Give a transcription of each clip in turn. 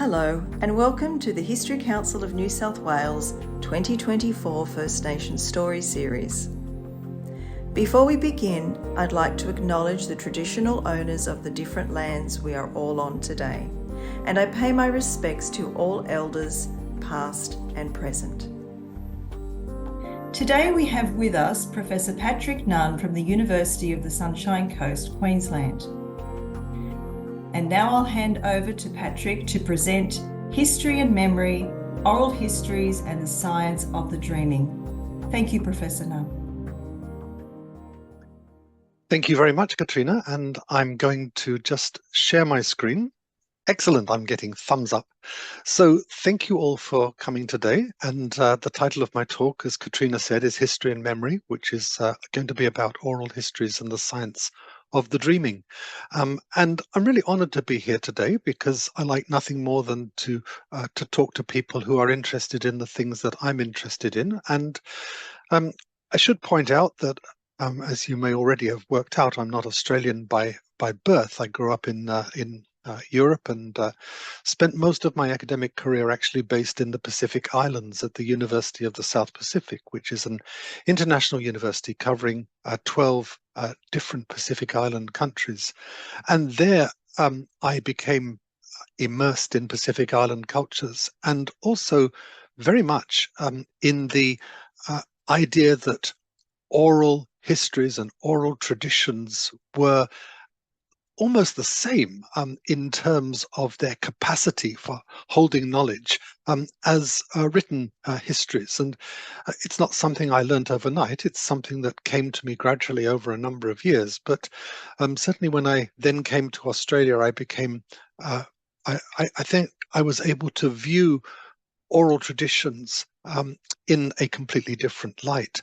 Hello and welcome to the History Council of New South Wales 2024 First Nations Stories series. Before we begin, I'd like to acknowledge the traditional owners of the different lands we are all on today, and I pay my respects to all elders, past and present. Today we have with us Professor Patrick Nunn from the University of the Sunshine Coast, Queensland. And now I'll hand over to Patrick to present History and Memory, Oral Histories and the Science of the Dreaming. Thank you, Professor Nunn. Thank you very much, Katrina, and I'm going to just share my screen. Excellent, I'm getting thumbs up. So thank you all for coming today, and the title of my talk, as Katrina said, is History and Memory, which is going to be about oral histories and the science of the dreaming. And I'm really honored to be here today because I like nothing more than to talk to people who are interested in the things that I'm interested in. And I should point out that as you may already have worked out, I'm not Australian by birth. I grew up in Europe and spent most of my academic career actually based in the Pacific Islands at the University of the South Pacific, which is an international university covering 12 different Pacific Island countries. And there I became immersed in Pacific Island cultures and also very much in the idea that oral histories and oral traditions were almost the same in terms of their capacity for holding knowledge as written histories. And it's not something I learnt overnight. It's something that came to me gradually over a number of years. But certainly when I then came to Australia, I became, I think I was able to view oral traditions in a completely different light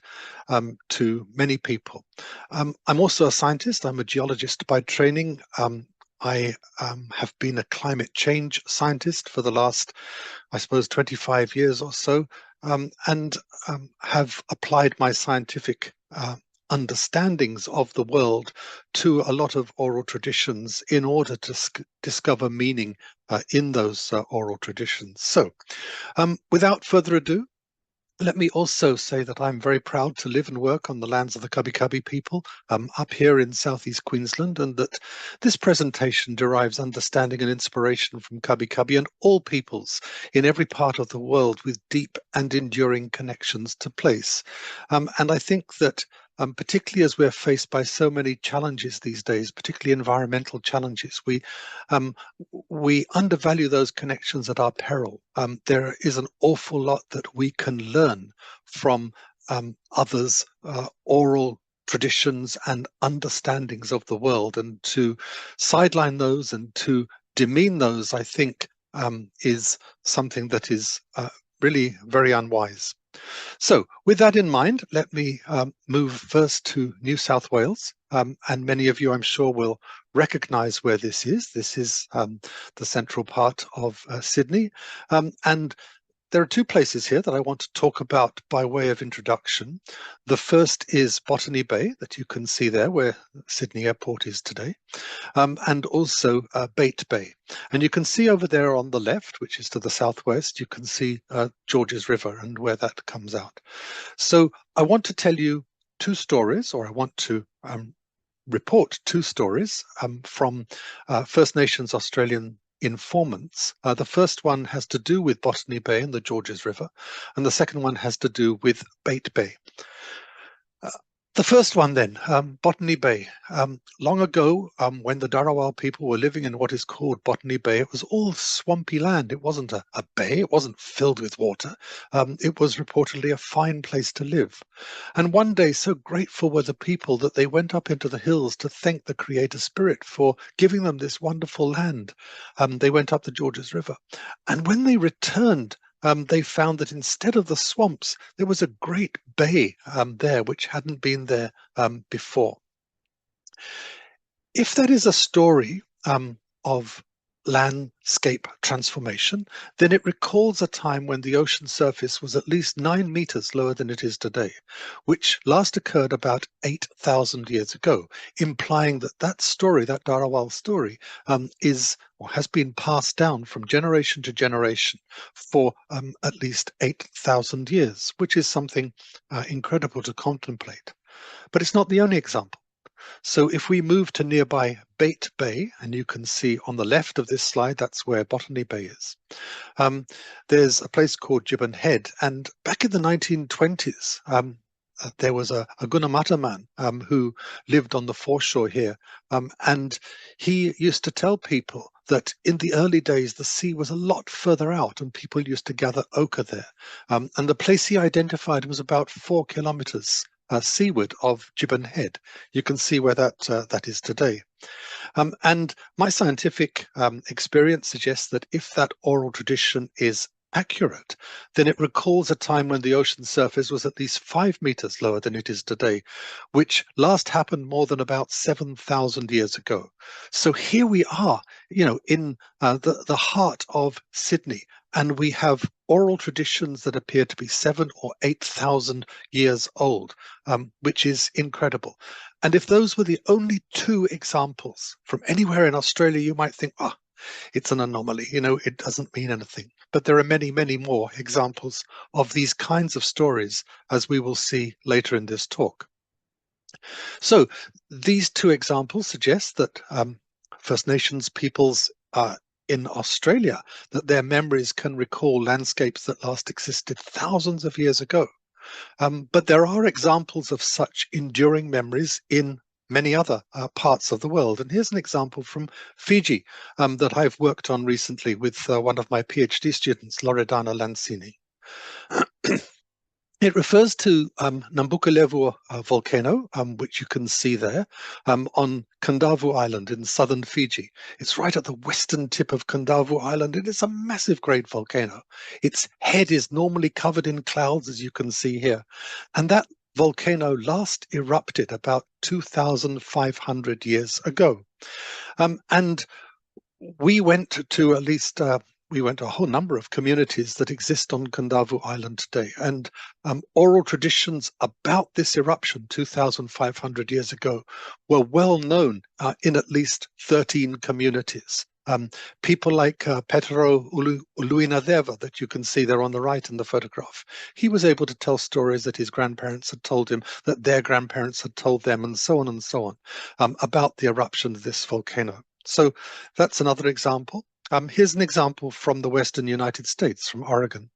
to many people. I'm also a scientist. I'm a geologist by training. I have been a climate change scientist for the last, I suppose, 25 years or so, and have applied my scientific understandings of the world to a lot of oral traditions in order to discover meaning in those oral traditions. So without further ado, let me also say that I'm very proud to live and work on the lands of the Kabi Kabi people up here in southeast Queensland, and that this presentation derives understanding and inspiration from Kabi Kabi and all peoples in every part of the world with deep and enduring connections to place. And I think that particularly as we're faced by so many challenges these days, particularly environmental challenges, we undervalue those connections at our peril. There is an awful lot that we can learn from others' oral traditions and understandings of the world, and to sideline those and to demean those, I think, is something that is really very unwise. So with that in mind, let me move first to New South Wales. And many of you, I'm sure, will recognize where this is. This is the central part of Sydney. And there are two places here that I want to talk about by way of introduction. The first is Botany Bay, that you can see there, where Sydney Airport is today, and also Bait Bay. And you can see over there on the left, which is to the southwest, you can see Georges River and where that comes out. So I want to tell you two stories, or I want to report two stories from First Nations Australian informants. The first one has to do with Botany Bay and the Georges River, and the second one has to do with Bait Bay. The first one then, Botany Bay. Long ago, when the Dharawal people were living in what is called Botany Bay, it was all swampy land. It wasn't a bay, it wasn't filled with water. It was reportedly a fine place to live. And one day, so grateful were the people that they went up into the hills to thank the Creator Spirit for giving them this wonderful land. They went up the Georges River. And when they returned, they found that instead of the swamps, there was a great bay there, which hadn't been there before. If that is a story of landscape transformation, then it recalls a time when the ocean surface was at least 9 meters lower than it is today, which last occurred about 8,000 years ago, implying that that story, that Darawal story, is or has been passed down from generation to generation for at least 8,000 years, which is something incredible to contemplate. But it's not the only example. So if we move to nearby Bait Bay, and you can see on the left of this slide, that's where Botany Bay is. There's a place called Gibbon Head, and back in the 1920s, there was a Gunamata man who lived on the foreshore here, and he used to tell people that in the early days the sea was a lot further out and people used to gather ochre there. And the place he identified was about 4 kilometers seaward of Gibbon Head. You can see where that is today. And my scientific experience suggests that if that oral tradition is accurate, then it recalls a time when the ocean surface was at least 5 meters lower than it is today, which last happened more than about 7,000 years ago. So here we are, in the heart of Sydney, and we have oral traditions that appear to be 7,000 or 8,000 years old, which is incredible. And if those were the only 2 examples from anywhere in Australia, you might think, it's an anomaly, it doesn't mean anything. But there are many, many more examples of these kinds of stories, as we will see later in this talk. So these 2 examples suggest that First Nations peoples in Australia, that their memories can recall landscapes that last existed thousands of years ago. But there are examples of such enduring memories in many other parts of the world. And here's an example from Fiji that I've worked on recently with one of my PhD students, Loredana Lancini. It refers to Nambucalevu volcano, which you can see there on Kandavu Island in southern Fiji. It's right at the western tip of Kandavu Island, and it's a massive great volcano. Its head is normally covered in clouds, as you can see here. And that volcano last erupted about 2,500 years ago. And we went to at least we went to a whole number of communities that exist on Kandavu Island today, and oral traditions about this eruption 2,500 years ago were well known in at least 13 communities. People like Petero Uluinadeva, that you can see there on the right in the photograph, he was able to tell stories that his grandparents had told him, that their grandparents had told them, and so on, about the eruption of this volcano. So that's another example. Here's an example from the western United States, from Oregon.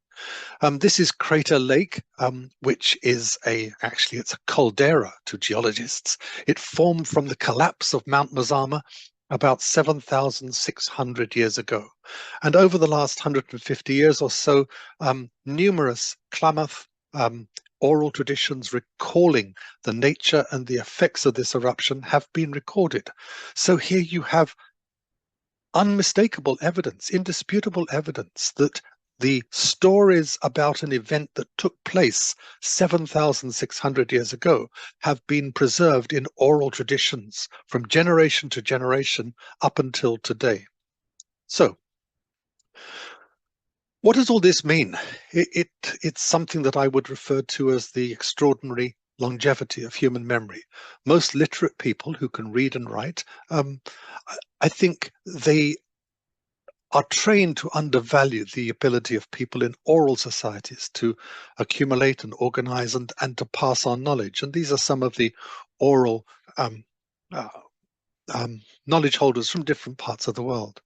This is Crater Lake, which is actually it's a caldera to geologists. It formed from the collapse of Mount Mazama about 7,600 years ago. And over the last 150 years or so, numerous Klamath oral traditions recalling the nature and the effects of this eruption have been recorded. So here you have unmistakable evidence, indisputable evidence that the stories about an event that took place 7,600 years ago have been preserved in oral traditions from generation to generation up until today. So, what does all this mean? It's something that I would refer to as the extraordinary longevity of human memory. Most literate people who can read and write, I think they are trained to undervalue the ability of people in oral societies to accumulate and organize and to pass on knowledge. And these are some of the oral knowledge holders from different parts of the world.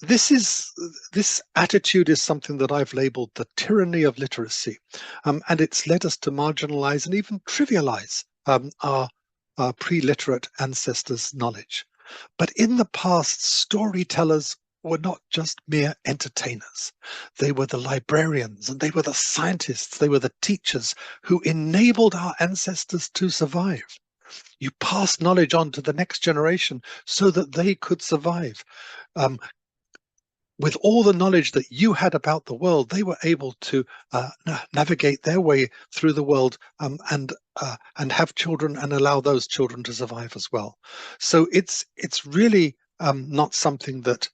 This attitude is something that I've labeled the tyranny of literacy, and it's led us to marginalize and even trivialize our pre-literate ancestors' knowledge. But in the past, storytellers were not just mere entertainers. They were the librarians, and they were the scientists, they were the teachers who enabled our ancestors to survive. You pass knowledge on to the next generation so that they could survive. With all the knowledge that you had about the world, they were able to navigate their way through the world and have children and allow those children to survive as well. So it's really not something that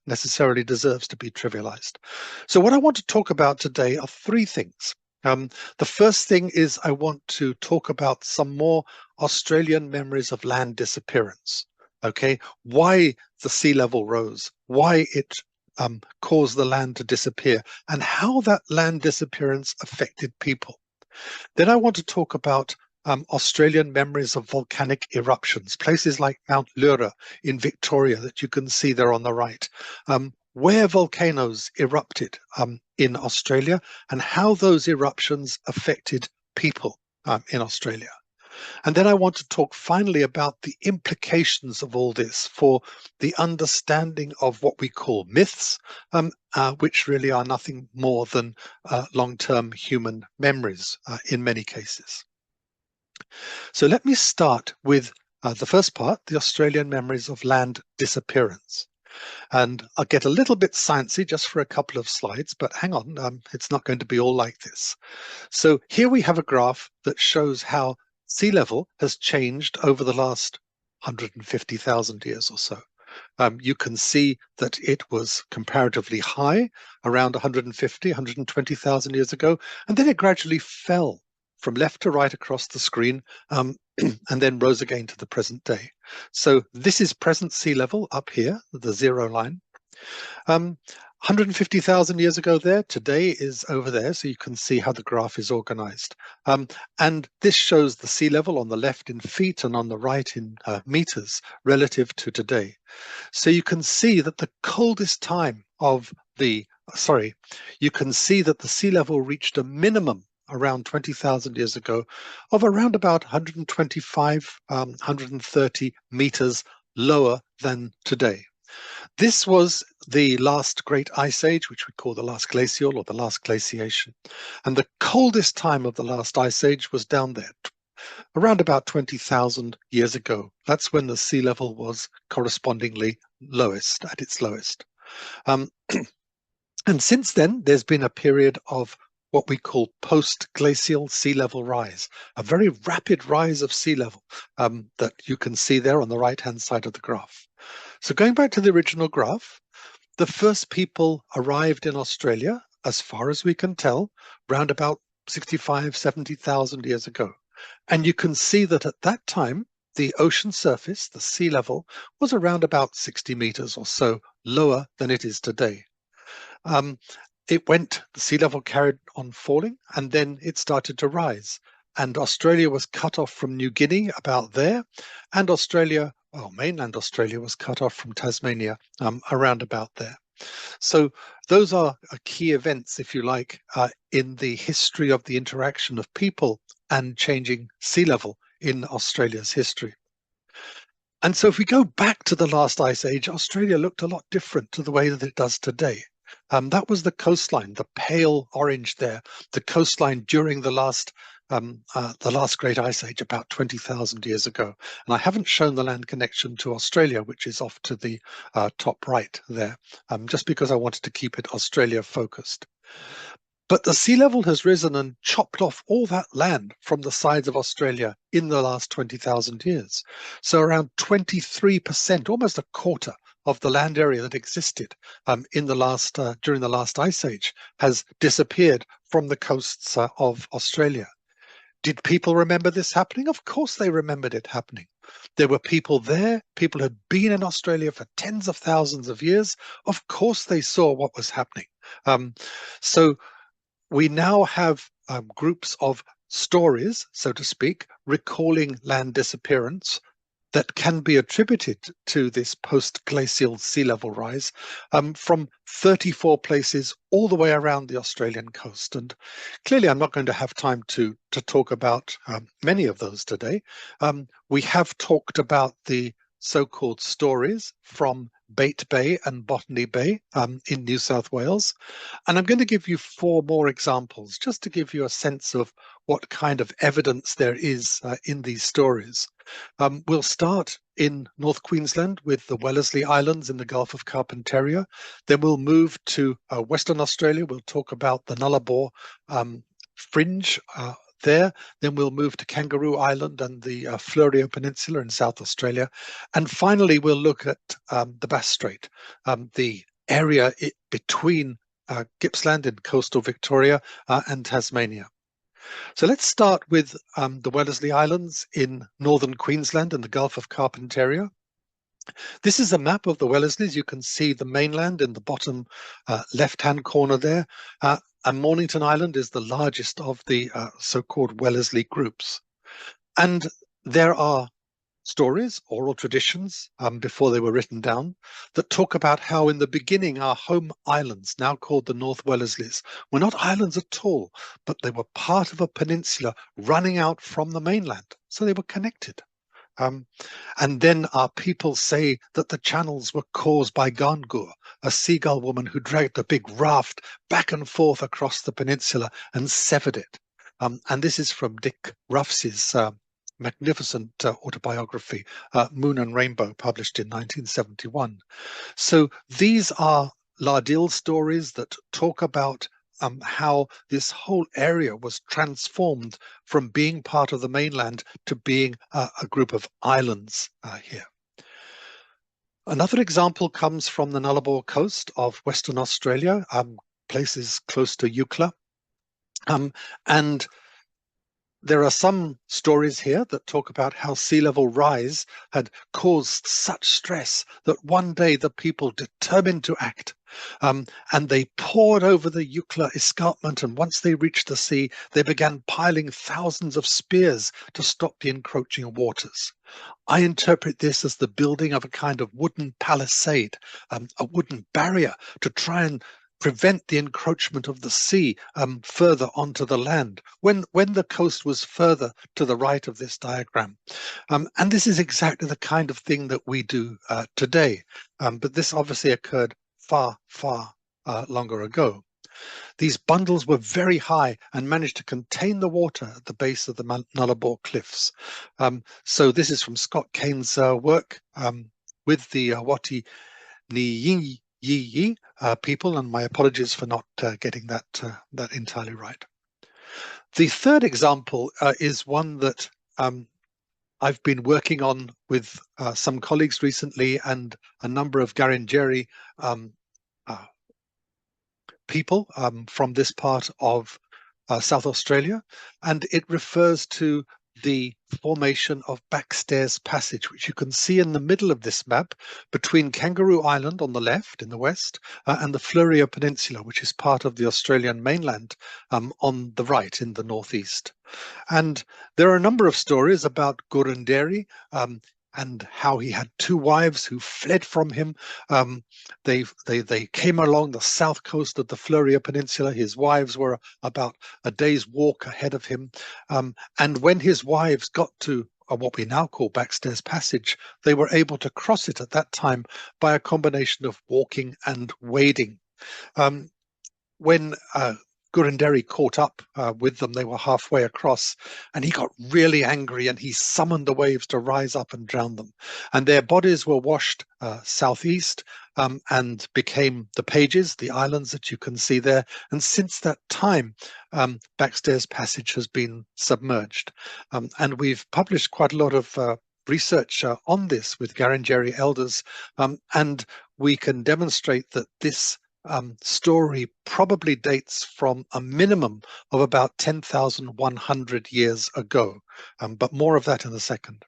necessarily deserves to be trivialized. So what I want to talk about today are three things. The first thing is I want to talk about some more Australian memories of land disappearance. Okay, why the sea level rose, why it caused the land to disappear, and how that land disappearance affected people. Then I want to talk about Australian memories of volcanic eruptions, places like Mount Lura in Victoria that you can see there on the right, where volcanoes erupted in Australia and how those eruptions affected people in Australia. And then I want to talk finally about the implications of all this for the understanding of what we call myths, which really are nothing more than long-term human memories in many cases. So let me start with the first part, the Australian memories of land disappearance. And I'll get a little bit sciencey just for a couple of slides, but hang on, it's not going to be all like this. So here we have a graph that shows how sea level has changed over the last 150,000 years or so. You can see that it was comparatively high around 150, 120,000 years ago, and then it gradually fell from left to right across the screen, and then rose again to the present day. So this is present sea level up here, the zero line. 150,000 years ago there, today is over there, so you can see how the graph is organized. And this shows the sea level on the left in feet and on the right in meters relative to today. So you can see that the coldest time of the, you can see that the sea level reached a minimum around 20,000 years ago of around about 125, 130 meters lower than today. This was the last great ice age, which we call the last glacial or the last glaciation. And the coldest time of the last ice age was down there, around about 20,000 years ago. That's when the sea level was correspondingly lowest, at its lowest. And since then, there's been a period of what we call post-glacial sea level rise, a very rapid rise of sea level that you can see there on the right-hand side of the graph. So going back to the original graph, the first people arrived in Australia, as far as we can tell, round about 65, 70,000 years ago. And you can see that at that time, the ocean surface, the sea level, was around about 60 meters or so lower than it is today. The sea level carried on falling, and then it started to rise. And Australia was cut off from New Guinea about there, and Australia, well, mainland Australia was cut off from Tasmania around about there. So those are key events, if you like, in the history of the interaction of people and changing sea level in Australia's history. And so if we go back to the last ice age, Australia looked a lot different to the way that it does today. That was the coastline, the pale orange there, the coastline during the last great ice age about 20,000 years ago. And I haven't shown the land connection to Australia, which is off to the top right there, just because I wanted to keep it Australia focused. But the sea level has risen and chopped off all that land from the sides of Australia in the last 20,000 years. So around 23%, almost a quarter of the land area that existed during the last ice age has disappeared from the coasts of Australia. Did people remember this happening? Of course they remembered it happening. There were people there, people had been in Australia for tens of thousands of years. Of course they saw what was happening. So we now have groups of stories, so to speak, recalling land disappearance that can be attributed to this post-glacial sea level rise from 34 places all the way around the Australian coast. And clearly I'm not going to have time to talk about many of those today. We have talked about the so-called stories from Bait Bay and Botany Bay in New South Wales. And I'm going to give you 4 more examples just to give you a sense of what kind of evidence there is in these stories. We'll start in North Queensland with the Wellesley Islands in the Gulf of Carpentaria. Then we'll move to Western Australia. We'll talk about the Nullarbor Fringe there. Then we'll move to Kangaroo Island and the Fleurieu Peninsula in South Australia. And finally, we'll look at the Bass Strait, the area between Gippsland in coastal Victoria and Tasmania. So let's start with the Wellesley Islands in northern Queensland and the Gulf of Carpentaria. This is a map of the Wellesleys. You can see the mainland in the bottom left-hand corner there. And Mornington Island is the largest of the so-called Wellesley groups. And there are stories, oral traditions, before they were written down, that talk about how in the beginning our home islands, now called the North Wellesleys, were not islands at all, but they were part of a peninsula running out from the mainland. So they were connected. And then our people say that the channels were caused by Gangur, a seagull woman who dragged a big raft back and forth across the peninsula and severed it. And this is from Dick Ruffs's magnificent autobiography, Moon and Rainbow, published in 1971. So these are Lardil stories that talk about how this whole area was transformed from being part of the mainland to being a group of islands here. Another example comes from the Nullarbor coast of Western Australia, places close to Eucla. And there are some stories here that talk about how sea level rise had caused such stress that one day the people determined to act. And they poured over the Eucla escarpment, and once they reached the sea, they began piling thousands of spears to stop the encroaching waters. I interpret this as the building of a kind of wooden palisade, a wooden barrier to try and prevent the encroachment of the sea further onto the land when the coast was further to the right of this diagram. And this is exactly the kind of thing that we do today. But this obviously occurred far, far longer ago. These bundles were very high and managed to contain the water at the base of the Nullarbor cliffs. So this is from Scott Kane's work with the Wati Yi people, and my apologies for not getting that entirely right. The third example is one that I've been working on with some colleagues recently and a number of Garangeri people from this part of South Australia, and it refers to the formation of Backstairs Passage, which you can see in the middle of this map between Kangaroo Island on the left in the west and the Fleurieu Peninsula, which is part of the Australian mainland on the right in the northeast. And there are a number of stories about Gurunderi and how he had two wives who fled from him. They came along the south coast of the Fleurieu Peninsula. His wives were about a day's walk ahead of him. And when his wives got to what we now call Backstairs Passage, they were able to cross it at that time by a combination of walking and wading. When Gurunderi caught up with them, they were halfway across, and he got really angry and he summoned the waves to rise up and drown them. And their bodies were washed southeast and became the Pages, the islands that you can see there. And since that time, Backstairs Passage has been submerged. And we've published quite a lot of research on this with Garangeri elders, and we can demonstrate that this story probably dates from a minimum of about 10,100 years ago, but more of that in a second.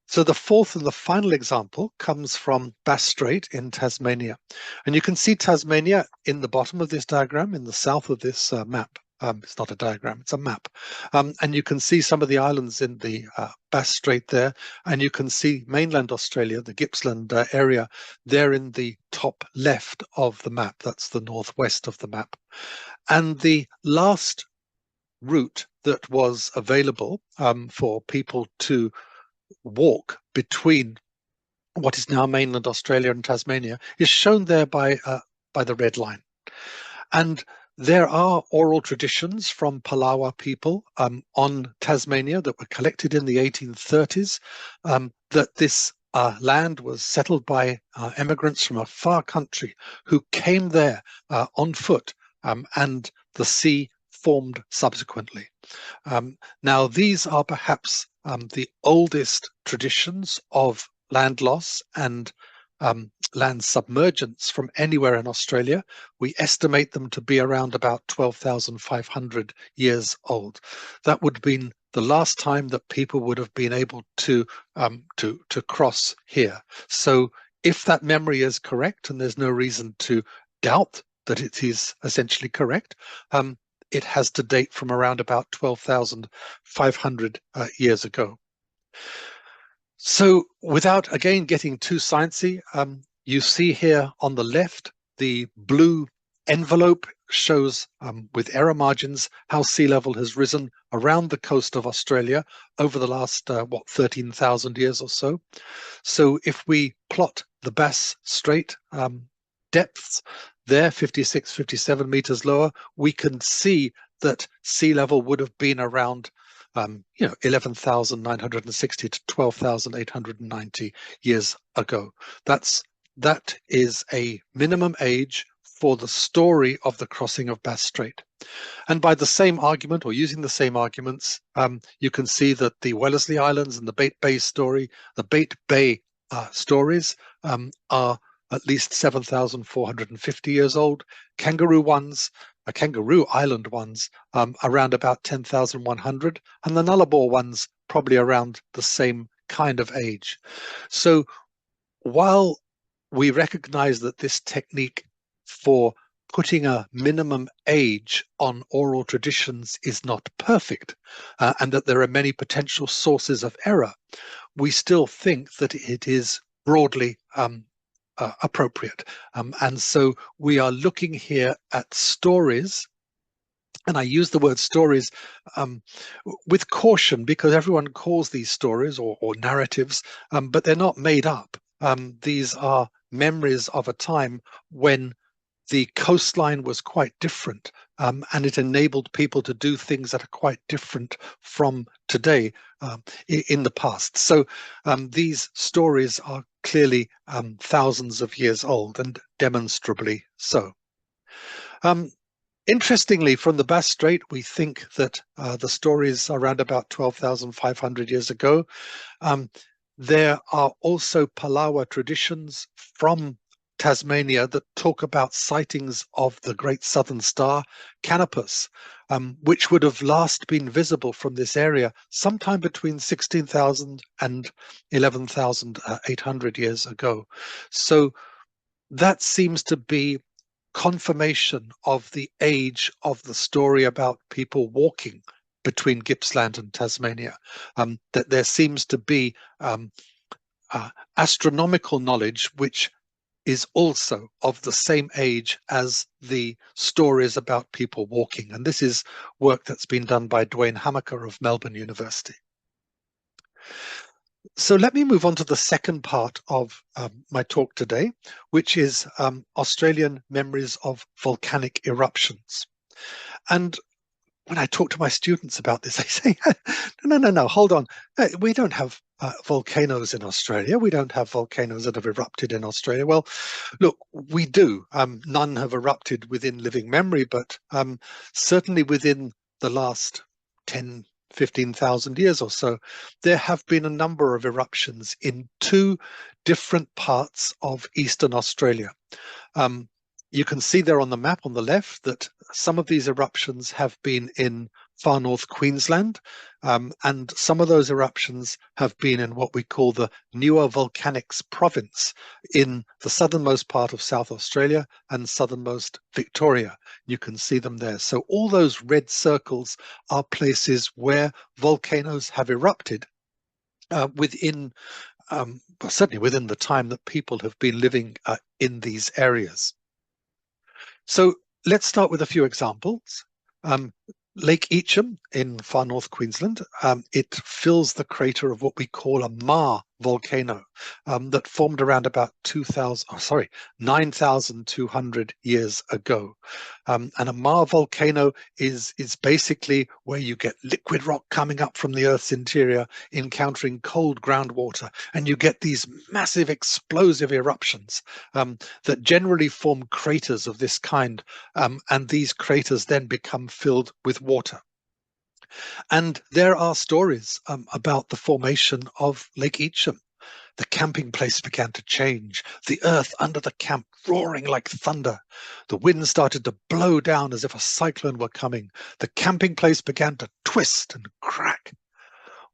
So the fourth and the final example comes from Bass Strait in Tasmania. And you can see Tasmania in the bottom of this diagram, in the south of this map. It's not a diagram, it's a map. And you can see some of the islands in the Bass Strait there, and you can see mainland Australia, the Gippsland area, there in the top left of the map. That's the northwest of the map. And the last route that was available for people to walk between what is now mainland Australia and Tasmania is shown there by the red line. And there are oral traditions from Palawa people on Tasmania that were collected in the 1830s, that this land was settled by immigrants from a far country who came there on foot, and the sea formed subsequently. Now, these are perhaps the oldest traditions of land loss and land submergence from anywhere in Australia. We estimate them to be around about 12,500 years old. That would have been the last time that people would have been able to cross here. So if that memory is correct, and there's no reason to doubt that it is essentially correct, it has to date from around about 12,500 years ago. So without, again, getting too sciencey, you see here on the left, the blue envelope shows with error margins how sea level has risen around the coast of Australia over the last, 13,000 years or so. So if we plot the Bass Strait depths there, 56, 57 meters lower, we can see that sea level would have been around 11,960 to 12,890 years ago. That is a minimum age for the story of the crossing of Bass Strait. And by the same argument, or using the same arguments, you can see that the Wellesley Islands and the Bait Bay stories are at least 7,450 years old. Kangaroo Island ones, around about 10,100, and the Nullarbor ones probably around the same kind of age. So while we recognize that this technique for putting a minimum age on oral traditions is not perfect, and that there are many potential sources of error, we still think that it is broadly appropriate. And so we are looking here at stories, and I use the word stories with caution, because everyone calls these stories or narratives, but they're not made up. These are memories of a time when the coastline was quite different, and it enabled people to do things that are quite different from today in the past. So these stories are clearly thousands of years old, and demonstrably so. Interestingly, from the Bass Strait, we think that the stories around about 12,500 years ago. There are also Palawa traditions from Tasmania that talk about sightings of the Great Southern Star, Canopus, which would have last been visible from this area sometime between 16,000 and 11,800 years ago. So that seems to be confirmation of the age of the story about people walking between Gippsland and Tasmania, that there seems to be astronomical knowledge which is also of the same age as the stories about people walking. And this is work that's been done by Dwayne Hamaker of Melbourne University. So let me move on to the second part of my talk today, which is Australian memories of volcanic eruptions. And when I talk to my students about this, they say, no, hold on. We don't have volcanoes in Australia. We don't have volcanoes that have erupted in Australia. Well, look, we do. None have erupted within living memory, but certainly within the last 10, 15,000 years or so, there have been a number of eruptions in two different parts of Eastern Australia. You can see there on the map on the left that some of these eruptions have been in far north Queensland, and some of those eruptions have been in what we call the Newer Volcanics province in the southernmost part of South Australia and southernmost Victoria. You can see them there. So all those red circles are places where volcanoes have erupted within, certainly within the time that people have been living in these areas. So let's start with a few examples. Lake Eacham in far north Queensland, it fills the crater of what we call a Maar volcano that formed around about 9,200 years ago. And a Maar volcano is basically where you get liquid rock coming up from the Earth's interior, encountering cold groundwater, and you get these massive explosive eruptions that generally form craters of this kind, and these craters then become filled with water. And there are stories about the formation of Lake Eacham. The camping place began to change, the earth under the camp roaring like thunder. The wind started to blow down as if a cyclone were coming. The camping place began to twist and crack.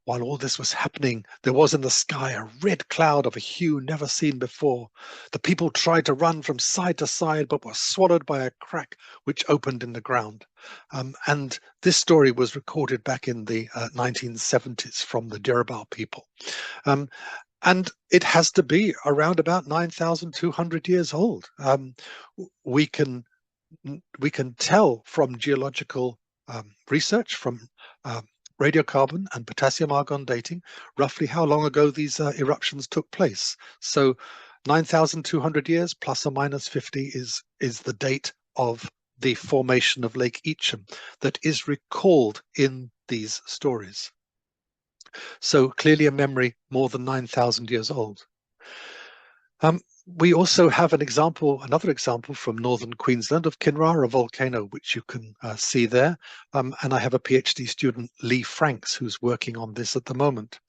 While all this was happening, there was in the sky a red cloud of a hue never seen before. The people tried to run from side to side, but were swallowed by a crack which opened in the ground. And this story was recorded back in the 1970s from the Dirabal people. And it has to be around about 9,200 years old. We can tell from geological research, from radiocarbon and potassium argon dating, roughly how long ago these eruptions took place. So 9,200 years plus or minus 50 is the date of the formation of Lake Eacham that is recalled in these stories. So clearly a memory more than 9,000 years old. We also have another example from northern Queensland of Kinrara volcano, which you can see there. And I have a PhD student, Lee Franks, who's working on this at the moment.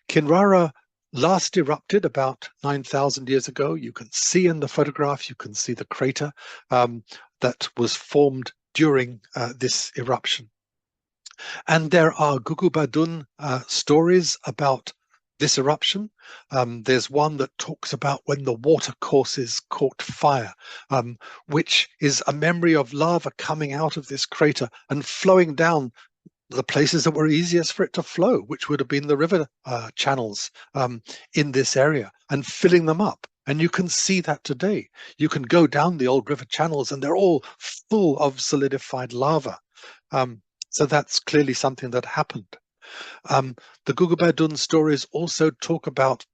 Kinrara last erupted about 9,000 years ago. You can see in the photograph, you can see the crater that was formed during this eruption. And there are Gugubadun stories about this eruption. There's one that talks about when the watercourses caught fire, which is a memory of lava coming out of this crater and flowing down the places that were easiest for it to flow, which would have been the river channels in this area, and filling them up. And you can see that today. You can go down the old river channels and they're all full of solidified lava. So that's clearly something that happened. The Gugubadun stories also talk about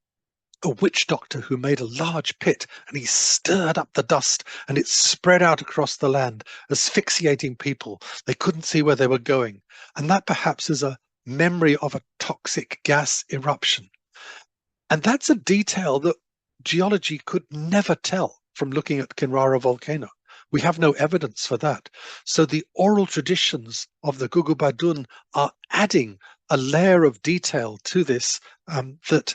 a witch doctor who made a large pit and he stirred up the dust and it spread out across the land, asphyxiating people. They couldn't see where they were going. And that perhaps is a memory of a toxic gas eruption. And that's a detail that geology could never tell from looking at Kinrara volcano. We have no evidence for that. So the oral traditions of the Gugubadun are adding a layer of detail to this that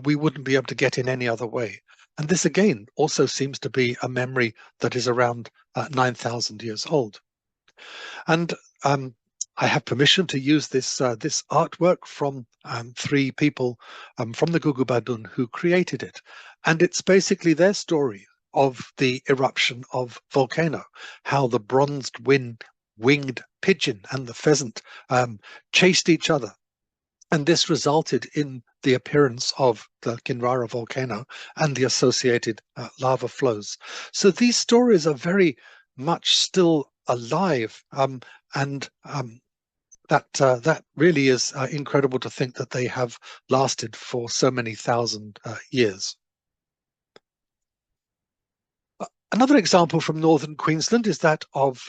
we wouldn't be able to get in any other way. And this, again, also seems to be a memory that is around 9,000 years old. And I have permission to use this artwork from 3 people from the Gugubadun who created it. And it's basically their story of the eruption of volcano, how the bronzed winged pigeon and the pheasant chased each other. And this resulted in the appearance of the Kinrara volcano and the associated lava flows. So these stories are very much still alive, and that really is incredible to think that they have lasted for so many thousand years. Another example from northern Queensland is that of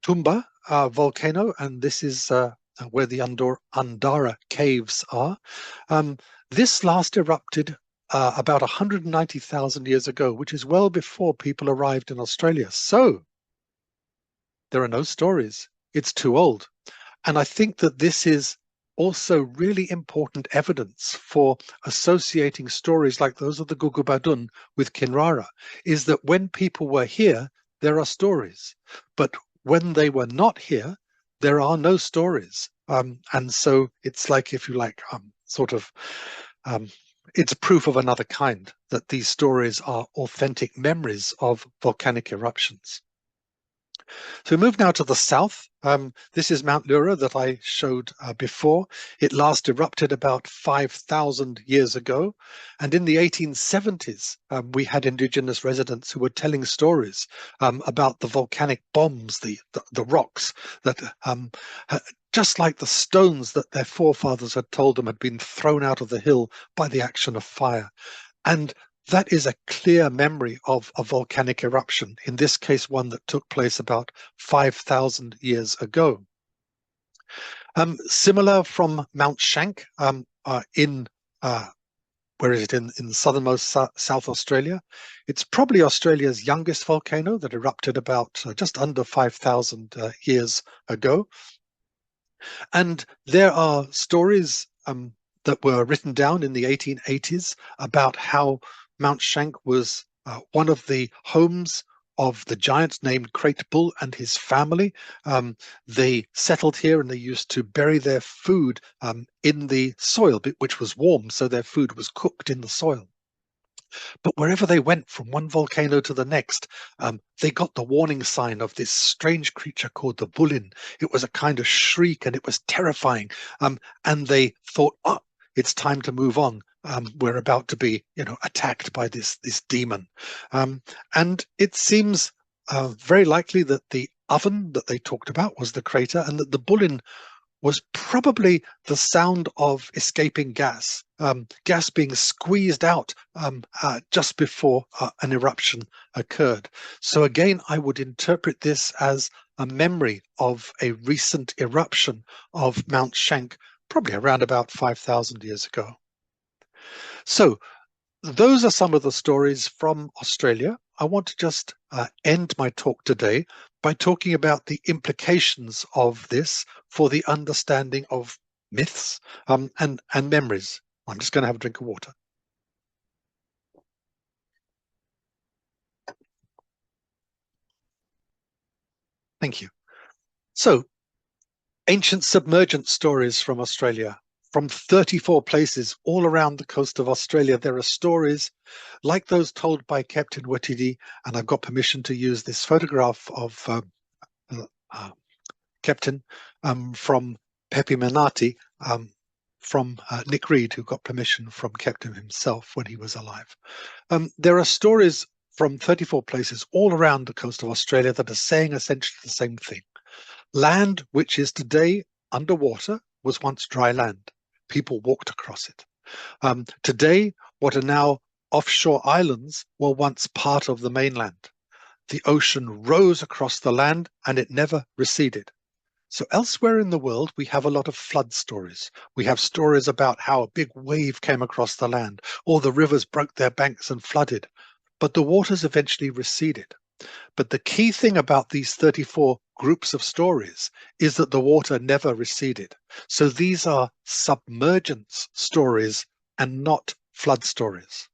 Tumba volcano, and this is where the Undara caves are. This last erupted about 190,000 years ago, which is well before people arrived in Australia. So there are no stories. It's too old. And I think that this is also really important evidence for associating stories like those of the Gugubadun with Kinrara, is that when people were here, there are stories. But when they were not here, there are no stories. And so it's like, if you like, it's proof of another kind that these stories are authentic memories of volcanic eruptions. So we move now to the south. This is Mount Lura that I showed before. It last erupted about 5,000 years ago. And in the 1870s, we had indigenous residents who were telling stories about the volcanic bombs, the rocks that, just like the stones that their forefathers had told them had been thrown out of the hill by the action of fire. And that is a clear memory of a volcanic eruption, in this case, one that took place about 5,000 years ago. Similar from Mount Shank where is it, in southernmost South Australia. It's probably Australia's youngest volcano that erupted about just under 5,000 years ago. And there are stories that were written down in the 1880s about how Mount Schank was one of the homes of the giant named Great Bull and his family. They settled here and they used to bury their food in the soil, which was warm, so their food was cooked in the soil. But wherever they went from one volcano to the next, they got the warning sign of this strange creature called the Bullin. It was a kind of shriek and it was terrifying. And they thought, oh, it's time to move on. We're about to be, attacked by this demon. And it seems very likely that the oven that they talked about was the crater, and that the Bullin was probably the sound of escaping gas, gas being squeezed out just before an eruption occurred. So again, I would interpret this as a memory of a recent eruption of Mount Schank, probably around about 5,000 years ago. So those are some of the stories from Australia. I want to just end my talk today by talking about the implications of this for the understanding of myths and memories. I'm just going to have a drink of water. Thank you. So, ancient submergence stories from Australia. From 34 places all around the coast of Australia, there are stories like those told by Captain Watiti, and I've got permission to use this photograph of Captain from Pepe Manati, from Nick Reed, who got permission from Captain himself when he was alive. There are stories from 34 places all around the coast of Australia that are saying essentially the same thing. Land which is today underwater was once dry land. People walked across it. Today, what are now offshore islands were once part of the mainland. The ocean rose across the land and it never receded. So elsewhere in the world, we have a lot of flood stories. We have stories about how a big wave came across the land, or the rivers broke their banks and flooded, but the waters eventually receded. But the key thing about these 34 groups of stories is that the water never receded. So these are submergence stories and not flood stories.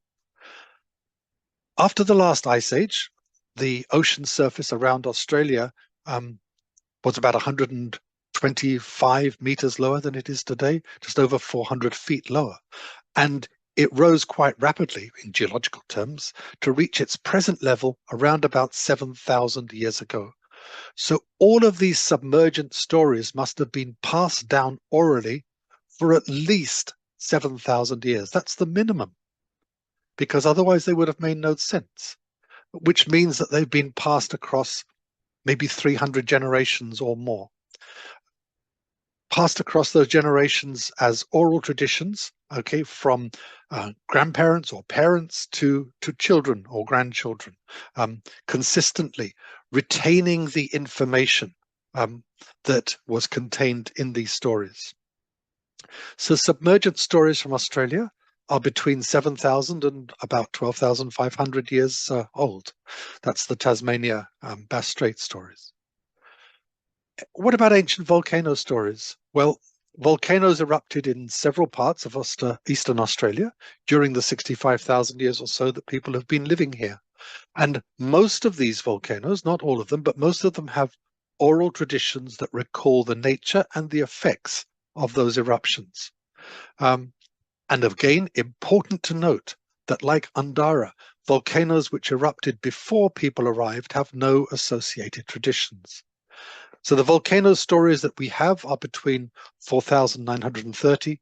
After the last ice age, the ocean surface around Australia was about 125 meters lower than it is today, just over 400 feet lower. And it rose quite rapidly in geological terms to reach its present level around about 7,000 years ago. So all of these submergent stories must have been passed down orally for at least 7,000 years. That's the minimum, because otherwise they would have made no sense, which means that they've been passed across maybe 300 generations or more. Passed across those generations as oral traditions, okay, from grandparents or parents to children or grandchildren, consistently retaining the information that was contained in these stories. So submergent stories from Australia are between 7,000 and about 12,500 years old. That's the Tasmania Bass Strait stories. What about ancient volcano stories? Well, volcanoes erupted in several parts of eastern Australia during the 65,000 years or so that people have been living here. And most of these volcanoes, not all of them, but most of them have oral traditions that recall the nature and the effects of those eruptions. And again, important to note that like Andara, volcanoes which erupted before people arrived have no associated traditions. So the volcano stories that we have are between 4,930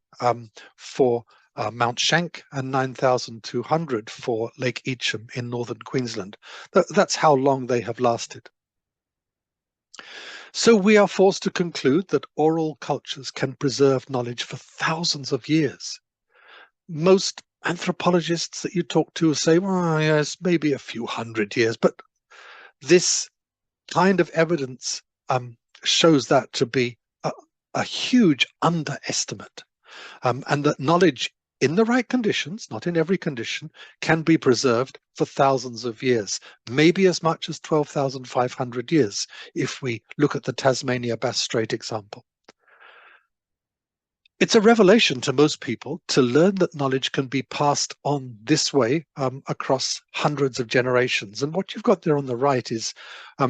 for Mount Schank and 9,200 for Lake Eacham in northern Queensland. That's how long they have lasted. So we are forced to conclude that oral cultures can preserve knowledge for thousands of years. Most anthropologists that you talk to say, well, yes, maybe a few hundred years, but this kind of evidence shows that to be a huge underestimate, and that knowledge in the right conditions, not in every condition, can be preserved for thousands of years, maybe as much as 12,500 years, if we look at the Tasmania Bass Strait example. It's a revelation to most people to learn that knowledge can be passed on this way across hundreds of generations. And what you've got there on the right is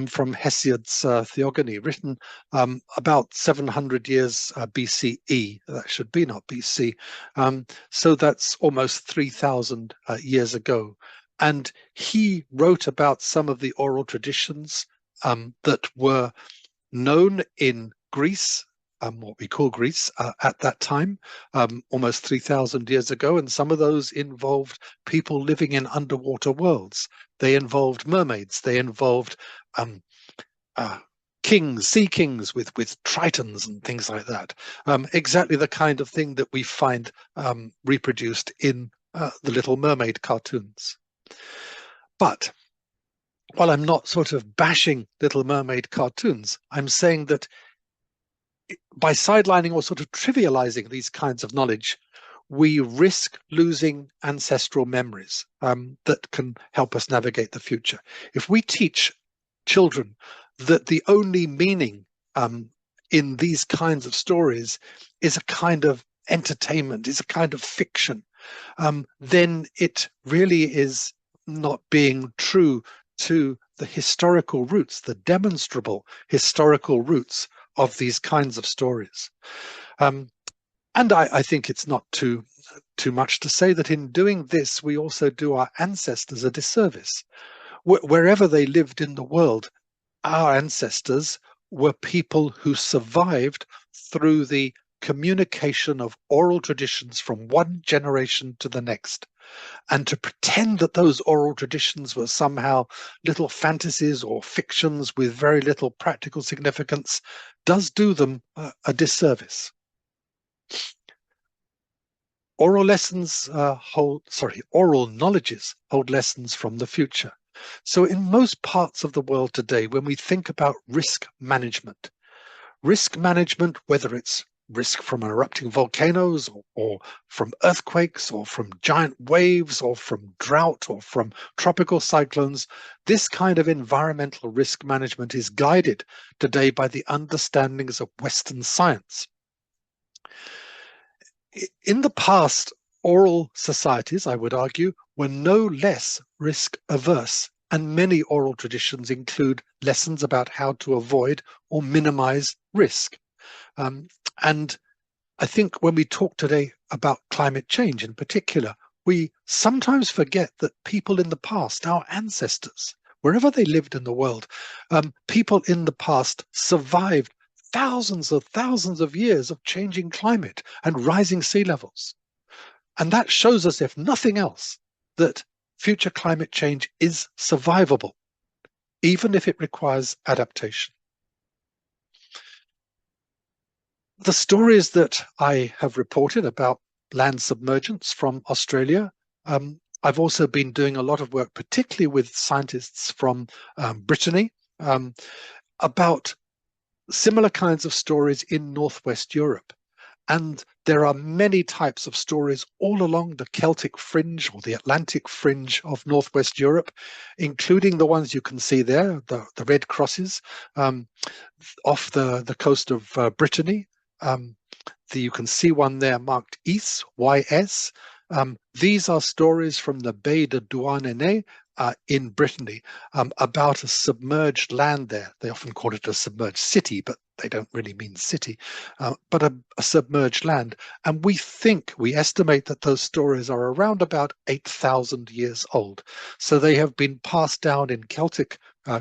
from Hesiod's Theogony, written about 700 years BCE. That should be, not BC. So that's almost 3,000 years ago. And he wrote about some of the oral traditions that were known in Greece, what we call Greece, at that time, almost 3,000 years ago. And some of those involved people living in underwater worlds. They involved mermaids. They involved kings, sea kings with tritons and things like that. Exactly the kind of thing that we find reproduced in the Little Mermaid cartoons. But while I'm not sort of bashing Little Mermaid cartoons, I'm saying that by sidelining or sort of trivializing these kinds of knowledge, we risk losing ancestral memories that can help us navigate the future. If we teach children that the only meaning in these kinds of stories is a kind of entertainment, is a kind of fiction, then it really is not being true to the historical roots, the demonstrable historical roots of these kinds of stories. And I think it's not too much to say that in doing this, we also do our ancestors a disservice. Wherever they lived in the world, our ancestors were people who survived through the communication of oral traditions from one generation to the next. And to pretend that those oral traditions were somehow little fantasies or fictions with very little practical significance does do them a disservice. Oral knowledges hold lessons from the future. So in most parts of the world today, when we think about risk management, whether it's risk from erupting volcanoes or from earthquakes or from giant waves or from drought or from tropical cyclones, this kind of environmental risk management is guided today by the understandings of Western science. In the past, oral societies, I would argue, were no less risk averse, and many oral traditions include lessons about how to avoid or minimize risk. And I think when we talk today about climate change in particular, we sometimes forget that people in the past, our ancestors, wherever they lived in the world, people in the past survived thousands of years of changing climate and rising sea levels. And that shows us, if nothing else, that future climate change is survivable, even if it requires adaptation. The stories that I have reported about land submergence from Australia, I've also been doing a lot of work, particularly with scientists from Brittany, about similar kinds of stories in Northwest Europe. And there are many types of stories all along the Celtic fringe or the Atlantic fringe of Northwest Europe, including the ones you can see there, the red crosses off the coast of Brittany. You can see one there marked Ys, Y-S. These are stories from the Bay de Douarnenez in Brittany about a submerged land there. They often call it a submerged city, but they don't really mean city, but a submerged land. And we estimate that those stories are around about 8,000 years old. So they have been passed down in Celtic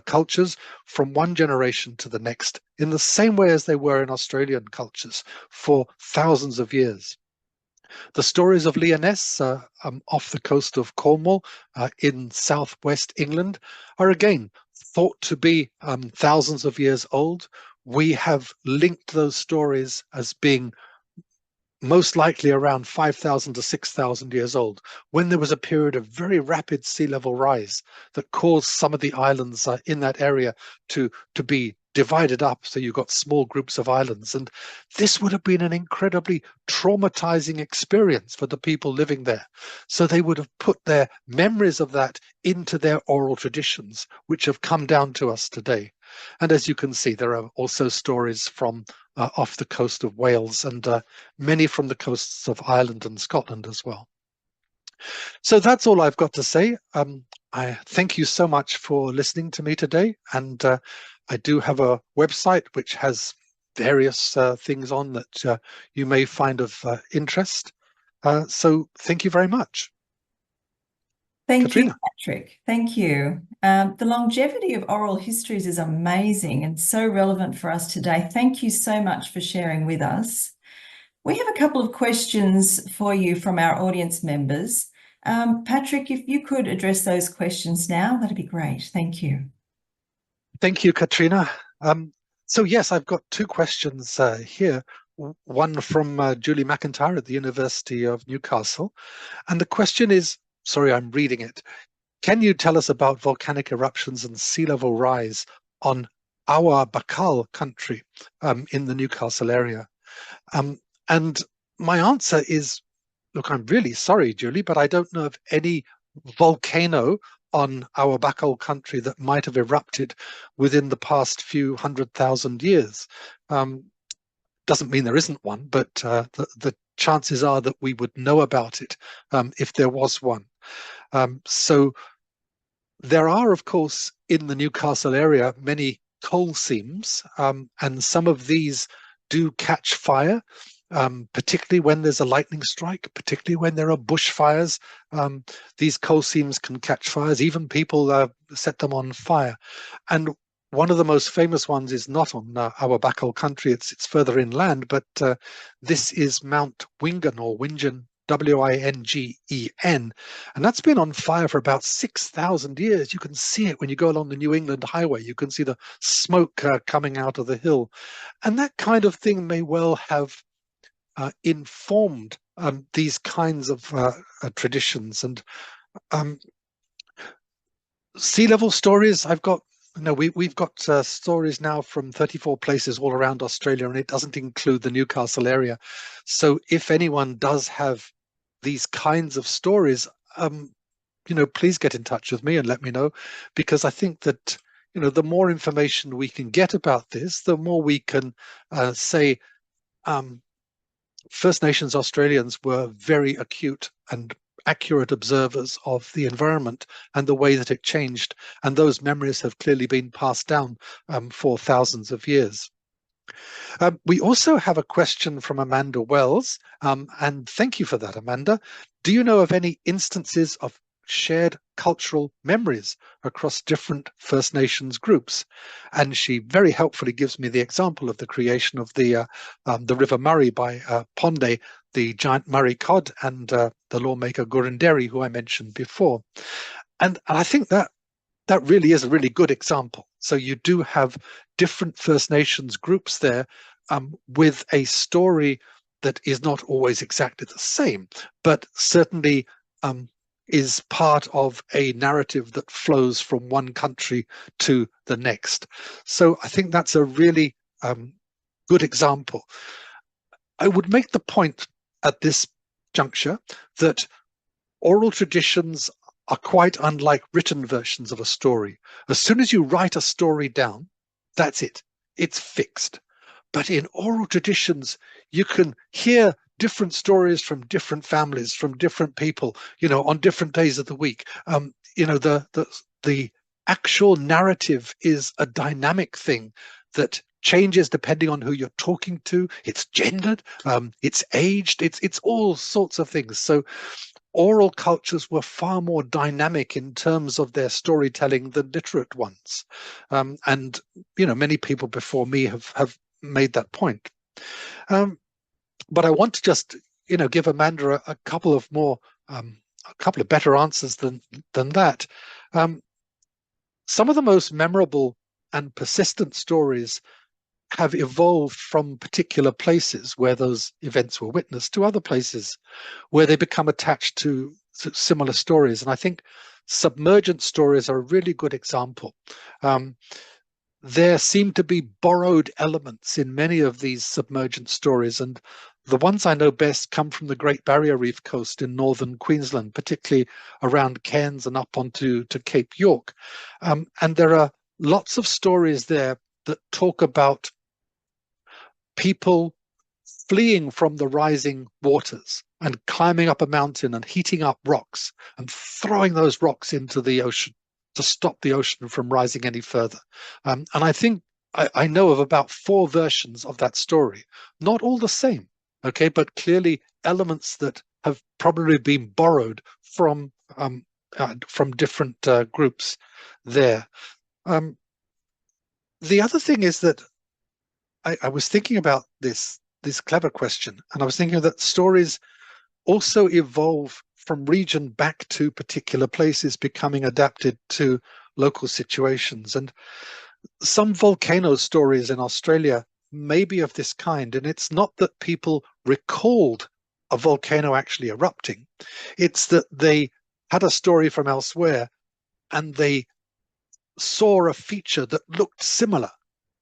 cultures from one generation to the next, in the same way as they were in Australian cultures for thousands of years. The stories of Lyonesse off the coast of Cornwall in southwest England are again thought to be thousands of years old. We have linked those stories as being most likely around 5,000 to 6,000 years old, when there was a period of very rapid sea level rise that caused some of the islands in that area to be divided up. So you got small groups of islands. And this would have been an incredibly traumatizing experience for the people living there. So they would have put their memories of that into their oral traditions, which have come down to us today. And as you can see, there are also stories from off the coast of Wales, and many from the coasts of Ireland and Scotland as well. So that's all I've got to say. I thank you so much for listening to me today, and I do have a website which has various things on that you may find of interest. So thank you very much. Thank you, Katrina. Patrick. Thank you. The longevity of oral histories is amazing and so relevant for us today. Thank you so much for sharing with us. We have a couple of questions for you from our audience members. Patrick, if you could address those questions now, that'd be great. Thank you. Thank you, Katrina. So yes, I've got two questions here. One from Julie McIntyre at the University of Newcastle. And the question is, sorry, I'm reading it. Can you tell us about volcanic eruptions and sea level rise on our Baikal country in the Newcastle area? And my answer is, look, I'm really sorry, Julie, but I don't know of any volcano on our Baikal country that might have erupted within the past few 100,000 years. Doesn't mean there isn't one, but the chances are that we would know about it if there was one. So there are, of course, in the Newcastle area, many coal seams, and some of these do catch fire, particularly when there's a lightning strike, particularly when there are bushfires. These coal seams can catch fires. Even people set them on fire. And one of the most famous ones is not on our Baikal country. It's further inland, but this is Mount Wingen or Wingen, Wingen, and that's been on fire for about 6,000 years. You can see it when you go along the New England Highway. You can see the smoke coming out of the hill, and that kind of thing may well have informed these kinds of traditions. And sea level stories, I've got, we've got stories now from 34 places all around Australia, and it doesn't include the Newcastle area. So if anyone does have these kinds of stories, please get in touch with me and let me know, because I think that, the more information we can get about this, the more we can say First Nations Australians were very acute and accurate observers of the environment and the way that it changed. And those memories have clearly been passed down for thousands of years. We also have a question from Amanda Wells, and thank you for that, Amanda. Do you know of any instances of shared cultural memories across different First Nations groups? And she very helpfully gives me the example of the creation of the River Murray by Pondé, the giant Murray cod, and the lawmaker Gurunderi, who I mentioned before. And I think that really is a really good example. So you do have different First Nations groups there with a story that is not always exactly the same, but certainly is part of a narrative that flows from one country to the next. So I think that's a really good example. I would make the point at this juncture that oral traditions are quite unlike written versions of a story. As soon as you write a story down, that's it. It's fixed. But in oral traditions, you can hear different stories from different families, from different people, on different days of the week. The actual narrative is a dynamic thing that changes depending on who you're talking to. It's gendered, it's aged, it's all sorts of things. So oral cultures were far more dynamic in terms of their storytelling than literate ones. And many people before me have made that point. But I want to just, give Amanda a couple of more, a couple of better answers than that. Some of the most memorable and persistent stories have evolved from particular places where those events were witnessed to other places where they become attached to similar stories. And I think submergence stories are a really good example. There seem to be borrowed elements in many of these submergence stories, and the ones I know best come from the Great Barrier Reef coast in northern Queensland, particularly around Cairns and up onto Cape York. And there are lots of stories there that talk about people fleeing from the rising waters and climbing up a mountain and heating up rocks and throwing those rocks into the ocean to stop the ocean from rising any further. And I think I know of about 4 versions of that story, not all the same, okay, but clearly elements that have probably been borrowed from different groups there. The other thing is that I was thinking about this clever question, and I was thinking that stories also evolve from region back to particular places, becoming adapted to local situations. And some volcano stories in Australia may be of this kind, and it's not that people recalled a volcano actually erupting, it's that they had a story from elsewhere and they saw a feature that looked similar,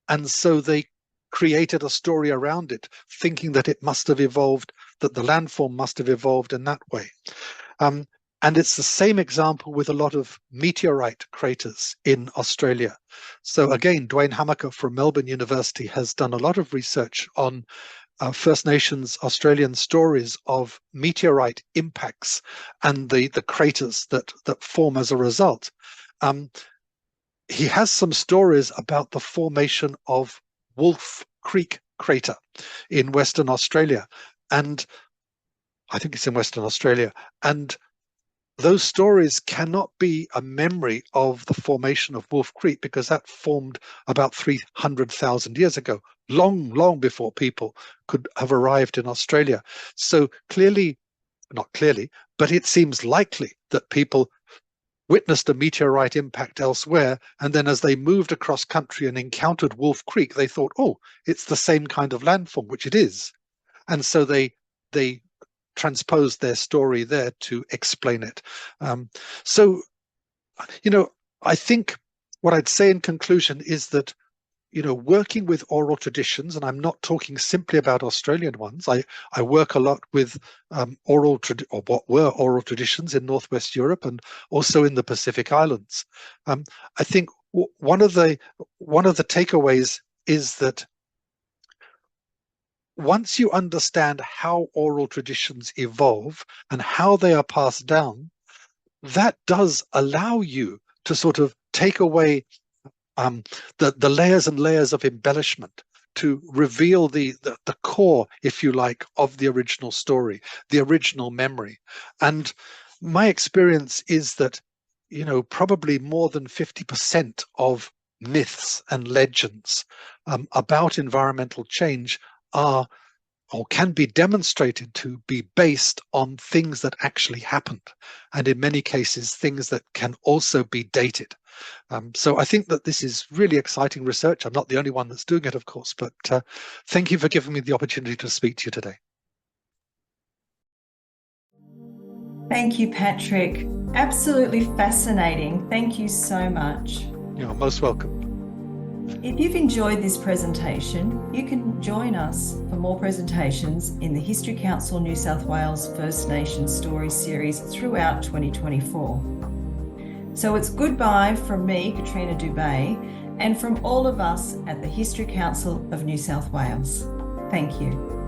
and so they created a story around it, thinking that it must have evolved, that the landform must have evolved in that way. And it's the same example with a lot of meteorite craters in Australia. So again, Dwayne Hamaker from Melbourne University has done a lot of research on First Nations Australian stories of meteorite impacts and the craters that form as a result. He has some stories about the formation of Wolf Creek crater in Western Australia, and I think it's in Western Australia, and those stories cannot be a memory of the formation of Wolf Creek because that formed about 300,000 years ago, long before people could have arrived in Australia. So clearly, not clearly, but it seems likely that people witnessed a meteorite impact elsewhere, and then as they moved across country and encountered Wolf Creek, they thought, oh, it's the same kind of landform, which it is. And so they transposed their story there to explain it. So, I think what I'd say in conclusion is that, working with oral traditions, and I'm not talking simply about Australian ones. I work a lot with what were oral traditions in Northwest Europe and also in the Pacific Islands. I think one of the takeaways is that once you understand how oral traditions evolve and how they are passed down, that does allow you to sort of take away the layers and layers of embellishment to reveal the core, if you like, of the original story, the original memory. And my experience is that, probably more than 50% of myths and legends about environmental change are or can be demonstrated to be based on things that actually happened, and in many cases things that can also be dated. So I think that this is really exciting research. I'm not the only one that's doing it, of course, but thank you for giving me the opportunity to speak to you today. Thank you, Patrick. Absolutely fascinating. Thank you so much. You're most welcome. If you've enjoyed this presentation, you can join us for more presentations in the History Council New South Wales First Nations Story Series throughout 2024. So it's goodbye from me, Katrina Dubé, and from all of us at the History Council of New South Wales. Thank you.